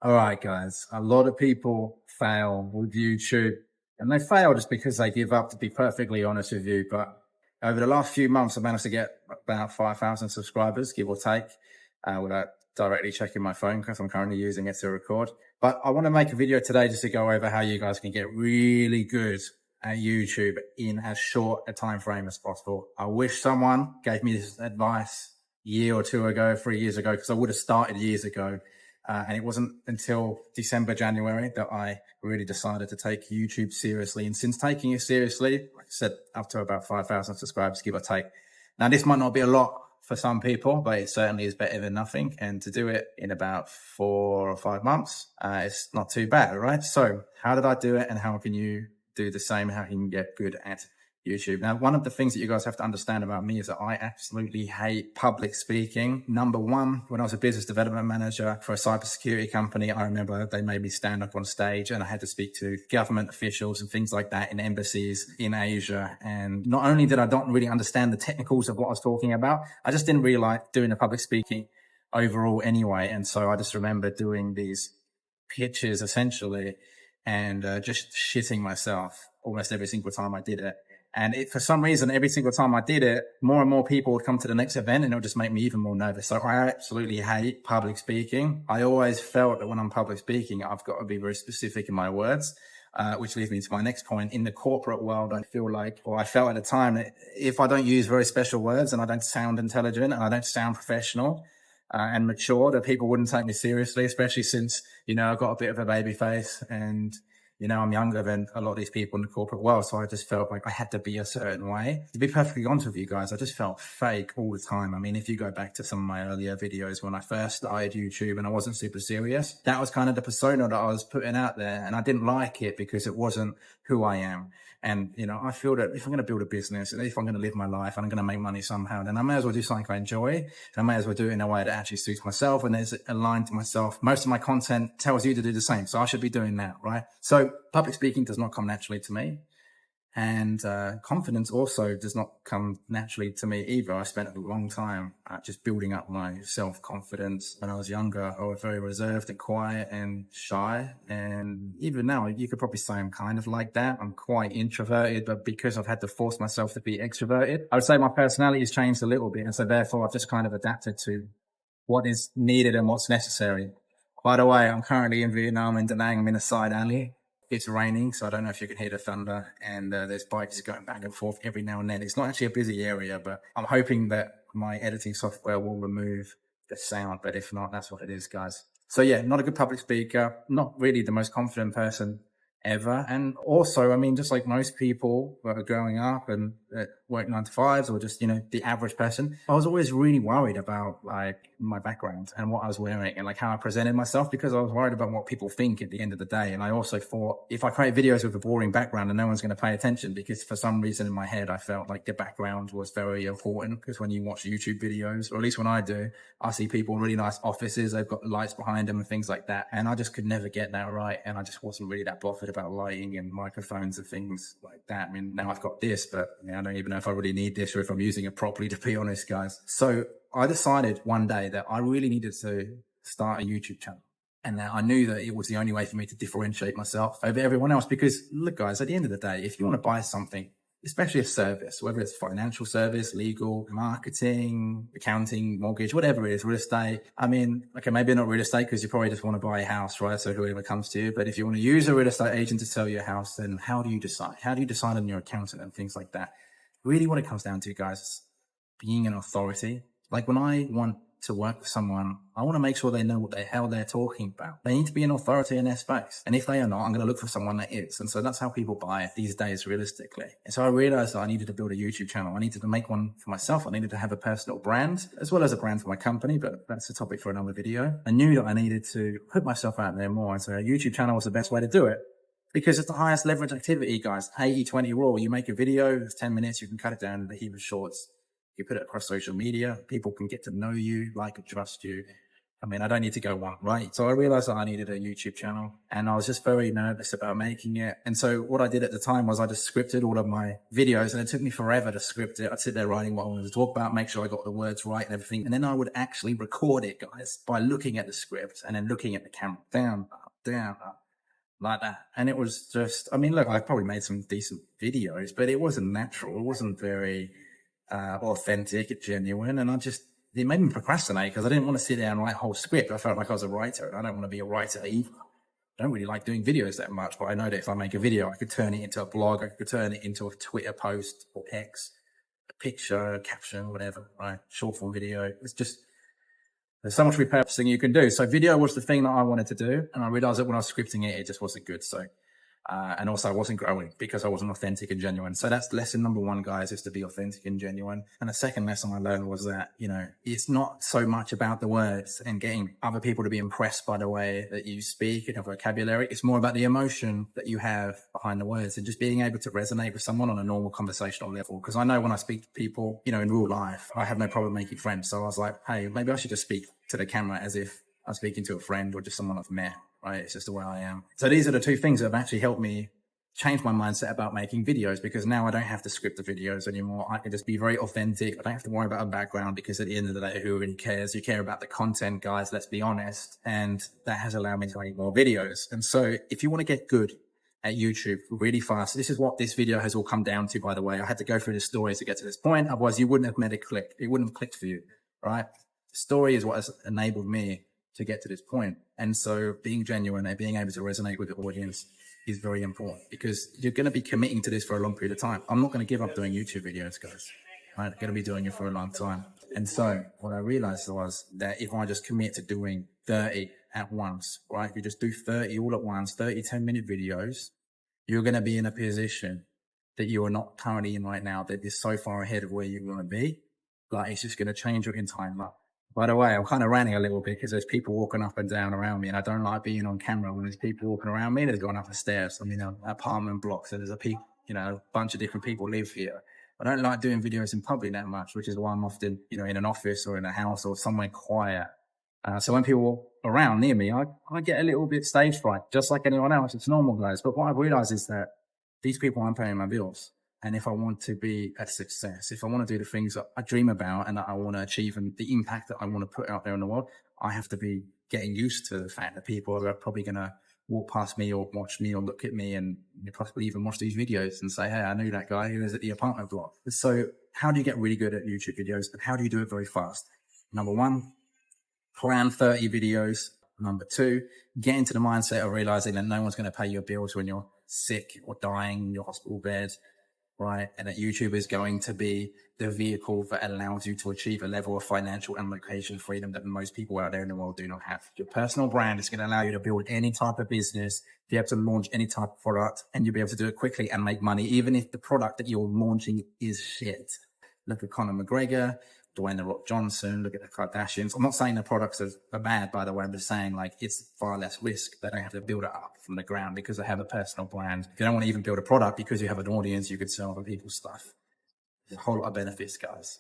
All right, guys. A lot of people fail with YouTube, and they fail just because they give up, to be perfectly honest with you. But over the last few months, I managed to get about 5,000 subscribers, give or take, without directly checking my phone because I'm currently using it to record. But I want to make a video today just to go over how you guys can get really good at YouTube in as short a time frame as possible. I wish someone gave me this advice a year or two ago, 3 years ago, because I would have started years ago. And it wasn't until December, January that I really decided to take YouTube seriously. And since taking it seriously, like I said, up to about 5,000 subscribers, give or take. Now, this might not be a lot for some people, but it certainly is better than nothing. And to do it in about 4 or 5 months, it's not too bad, right? So how did I do it, and how can you do the same? How can you get good at YouTube? Now, one of the things that you guys have to understand about me is that I absolutely hate public speaking. Number one, when I was a business development manager for a cybersecurity company, I remember they made me stand up on stage and I had to speak to government officials and things like that in embassies in Asia. And not only did I not really understand the technicals of what I was talking about, I just didn't really like doing the public speaking overall anyway. And so I just remember doing these pitches essentially and just shitting myself almost every single time I did it. And for some reason, every single time I did it, more and more people would come to the next event and it would just make me even more nervous. So I absolutely hate public speaking. I always felt that when I'm public speaking, I've got to be very specific in my words, which leads me to my next point. In the corporate world, I felt at the time that if I don't use very special words and I don't sound intelligent and I don't sound professional, and mature, that people wouldn't take me seriously, especially since, I've got a bit of a baby face and, I'm younger than a lot of these people in the corporate world. So I just felt like I had to be a certain way. To be perfectly honest with you guys, I just felt fake all the time. I mean, if you go back to some of my earlier videos when I first started YouTube and I wasn't super serious, that was kind of the persona that I was putting out there. And I didn't like it because it wasn't who I am. And, I feel that if I'm going to build a business and if I'm going to live my life and I'm going to make money somehow, then I may as well do something I enjoy. And I may as well do it in a way that actually suits myself and is aligned to myself. Most of my content tells you to do the same. So I should be doing that, right? So public speaking does not come naturally to me. And confidence also does not come naturally to me either. I spent a long time just building up my self-confidence. When I was younger, I was very reserved and quiet and shy. And even now, you could probably say I'm kind of like that. I'm quite introverted, but because I've had to force myself to be extroverted, I would say my personality has changed a little bit. And so therefore, I've just kind of adapted to what is needed and what's necessary. By the way, I'm currently in Vietnam, in Da Nang. I'm in a side alley. It's raining, so I don't know if you can hear the thunder, and there's bikes going back and forth every now and then. It's not actually a busy area, but I'm hoping that my editing software will remove the sound, but if not, that's what it is, guys. So yeah, not a good public speaker, not really the most confident person ever. And also, I mean, just like most people that are growing up and work 9 to 5s, or just, the average person, I was always really worried about like my background and what I was wearing and like how I presented myself, because I was worried about what people think at the end of the day. And I also thought if I create videos with a boring background, then no one's going to pay attention, because for some reason in my head, I felt like the background was very important. Because when you watch YouTube videos, or at least when I do, I see people in really nice offices, they've got lights behind them and things like that. And I just could never get that right. And I just wasn't really that bothered about lighting and microphones and things like that. I mean, now I've got this, but I don't even know if I really need this or if I'm using it properly, to be honest, guys. So I decided one day that I really needed to start a YouTube channel. And that I knew that it was the only way for me to differentiate myself over everyone else. Because look, guys, at the end of the day, if you want to buy something, especially a service, whether it's financial service, legal, marketing, accounting, mortgage, whatever it is, real estate. I mean, okay, maybe not real estate because you probably just want to buy a house, right? So whoever comes to you. But if you want to use a real estate agent to sell your house, then how do you decide? How do you decide on your accountant and things like that? Really what it comes down to, guys, is being an authority. Like when I want to work with someone, I want to make sure they know what the hell they're talking about. They need to be an authority in their space. And if they are not, I'm going to look for someone that is. And so that's how people buy it these days, realistically. And so I realized that I needed to build a YouTube channel. I needed to make one for myself. I needed to have a personal brand as well as a brand for my company, but that's a topic for another video. I knew that I needed to put myself out there more. And so a YouTube channel was the best way to do it, because it's the highest leverage activity, guys. 80-20 rule. You make a video, it's 10 minutes, you can cut it down into heap of shorts. You put it across social media, people can get to know you, like and trust you. I mean, I don't need to go one, right? So I realized that I needed a YouTube channel, and I was just very nervous about making it. And so what I did at the time was I just scripted all of my videos, and it took me forever to script it. I'd sit there writing what I wanted to talk about, make sure I got the words right and everything. And then I would actually record it, guys, by looking at the script and then looking at the camera, down, up, down, up, like that. And it was just, I mean, look, I probably made some decent videos, but it wasn't natural. It wasn't very authentic and genuine. And it made me procrastinate because I didn't want to sit there and write a whole script. I felt like I was a writer, and I don't want to be a writer either. I don't really like doing videos that much, but I know that if I make a video, I could turn it into a blog, I could turn it into a Twitter post or X, a picture, a caption, whatever, right? Short form video. It's just, there's so much repurposing you can do. So video was the thing that I wanted to do, and I realized that when I was scripting it, it just wasn't good. So and also I wasn't growing because I wasn't authentic and genuine. So that's lesson number one, guys, is to be authentic and genuine. And the second lesson I learned was that, it's not so much about the words and getting other people to be impressed by the way that you speak and have vocabulary. It's more about the emotion that you have behind the words and just being able to resonate with someone on a normal conversational level. Because I know when I speak to people, in real life, I have no problem making friends. So I was like, hey, maybe I should just speak to the camera as if I'm speaking to a friend or just someone I've met. Right? It's just the way I am. So these are the two things that have actually helped me change my mindset about making videos, because now I don't have to script the videos anymore. I can just be very authentic. I don't have to worry about a background, because at the end of the day, who really cares? You care about the content, guys, let's be honest. And that has allowed me to make more videos. And so if you want to get good at YouTube really fast, this is what this video has all come down to, by the way. I had to go through the stories to get to this point. Otherwise you wouldn't have made it click. It wouldn't have clicked for you, right? The story is what has enabled me to get to this point. And so being genuine and being able to resonate with the audience is very important, because you're going to be committing to this for a long period of time. I'm not going to give up doing YouTube videos, guys. I'm going to be doing it for a long time. And so what I realized was that if I just commit to doing 30 at once, right? If you just do 30 all at once, 30 10-minute videos, you're going to be in a position that you are not currently in right now, that is so far ahead of where you want to be. Like, it's just going to change your entire life. By the way, I'm kind of ranting a little bit because there's people walking up and down around me, and I don't like being on camera when there's people walking around me. There's going up the stairs. I mean, an apartment block, so there's a bunch of different people live here. I don't like doing videos in public that much, which is why I'm often, in an office or in a house or somewhere quiet. So when people walk around near me, I get a little bit stage fright, just like anyone else. It's normal, guys. But what I've realized is that these people aren't paying my bills. And if I want to be a success, if I want to do the things that I dream about and that I want to achieve and the impact that I want to put out there in the world, I have to be getting used to the fact that people are probably going to walk past me or watch me or look at me and possibly even watch these videos and say, hey, I knew that guy who was at the apartment block. So how do you get really good at YouTube videos, and how do you do it very fast? Number one, plan 30 videos. Number two, get into the mindset of realizing that no one's going to pay your bills when you're sick or dying in your hospital bed. Right. And that YouTube is going to be the vehicle that allows you to achieve a level of financial and location freedom that most people out there in the world do not have. Your personal brand is going to allow you to build any type of business, be able to launch any type of product, and you'll be able to do it quickly and make money, even if the product that you're launching is shit. Look at Conor McGregor, Dwayne The Rock Johnson, look at the Kardashians. I'm not saying the products are bad, by the way. I'm just saying, like, it's far less risk. They don't have to build it up from the ground because they have a personal brand. If you don't want to even build a product because you have an audience, you could sell other people's stuff. There's a whole lot of benefits, guys.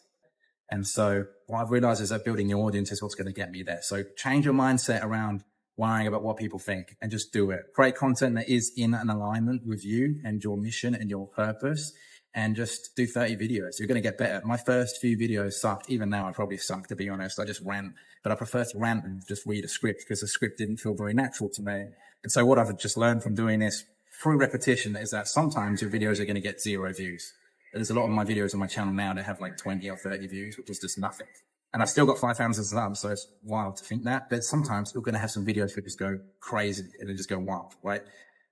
And so what I've realized is that building your audience is what's going to get me there. So change your mindset around worrying about what people think and just do it. Create content that is in an alignment with you and your mission and your purpose. And just do 30 videos. You're going to get better. My first few videos sucked. Even now, I probably suck, to be honest. I just rant. But I prefer to rant and just read a script because the script didn't feel very natural to me. And so what I've just learned from doing this through repetition is that sometimes your videos are going to get 0 views. There's a lot of my videos on my channel now that have like 20 or 30 views, which is just nothing. And I've still got 5,000 subs, so it's wild to think that. But sometimes you're going to have some videos that just go crazy and they just go wild, right?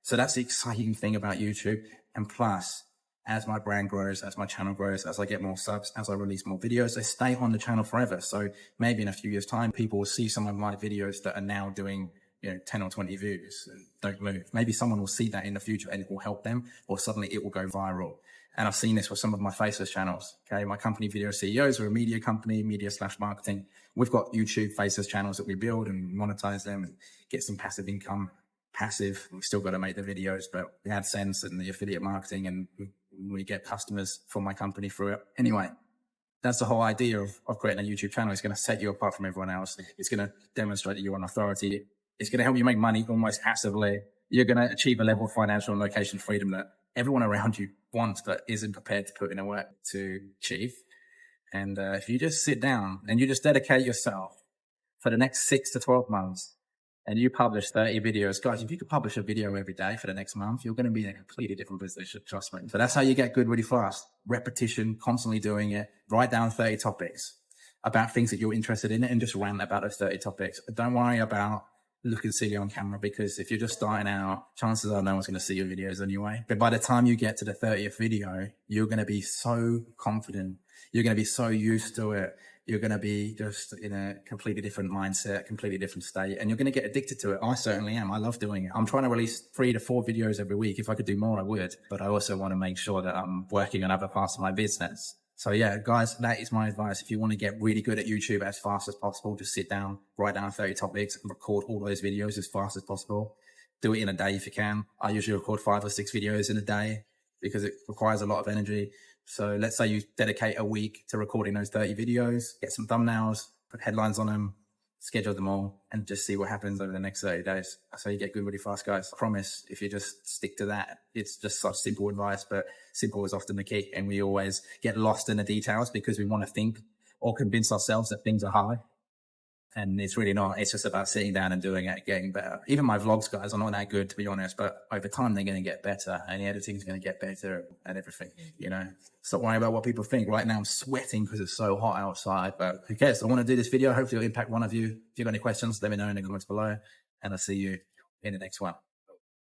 So that's the exciting thing about YouTube. And plus, as my brand grows, as my channel grows, as I get more subs, as I release more videos, they stay on the channel forever. So maybe in a few years' time, people will see some of my videos that are now doing 10 or 20 views and don't move. Maybe someone will see that in the future and it will help them, or suddenly it will go viral. And I've seen this with some of my faceless channels. Okay. My company, Video CEOs, we're a media company, media/marketing. We've got YouTube faceless channels that we build and monetize them and get some passive income. Passive, we've still got to make the videos, but the AdSense and the affiliate marketing, and we get customers for my company through it. Anyway, That's the whole idea of creating a YouTube channel. It's going to set you apart from everyone else. It's going to demonstrate that you're an authority. It's going to help you make money almost passively. You're going to achieve a level of financial and location freedom that everyone around you wants, but isn't prepared to put in the work to achieve. And if you just sit down and you just dedicate yourself for the next 6 to 12 months, and you publish 30 videos, guys, if you could publish a video every day for the next month, you're going to be in a completely different position, trust me. So that's how you get good really fast. Repetition, constantly doing it. Write down 30 topics about things that you're interested in and just rant about those 30 topics. Don't worry about looking silly on camera, because if you're just starting out, chances are no one's going to see your videos anyway. But by the time you get to the 30th video, you're going to be so confident. You're going to be so used to it. You're going to be just in a completely different mindset, completely different state, and you're going to get addicted to it. I certainly am. I love doing it. I'm trying to release 3 to 4 videos every week. If I could do more, I would. But I also want to make sure that I'm working on other parts of my business. So yeah, guys, that is my advice. If you want to get really good at YouTube as fast as possible, just sit down, write down 30 topics and record all those videos as fast as possible. Do it in a day if you can. I usually record 5 or 6 videos in a day because it requires a lot of energy. So let's say you dedicate a week to recording those 30 videos, get some thumbnails, put headlines on them, schedule them all, and just see what happens over the next 30 days. That's how you get good really fast, guys. I promise, if you just stick to that, it's just such simple advice, but simple is often the key. And we always get lost in the details because we want to think or convince ourselves that things are hard. And it's really not. It's just about sitting down and doing it, getting better. Even my vlogs, guys, are not that good, to be honest, but over time, they're going to get better, and the editing's going to get better and everything, you know. Stop worrying about what people think. Right now, I'm sweating because it's so hot outside, but who cares? I want to do this video. Hopefully it'll impact one of you. If you've got any questions, let me know in the comments below, and I'll see you in the next one.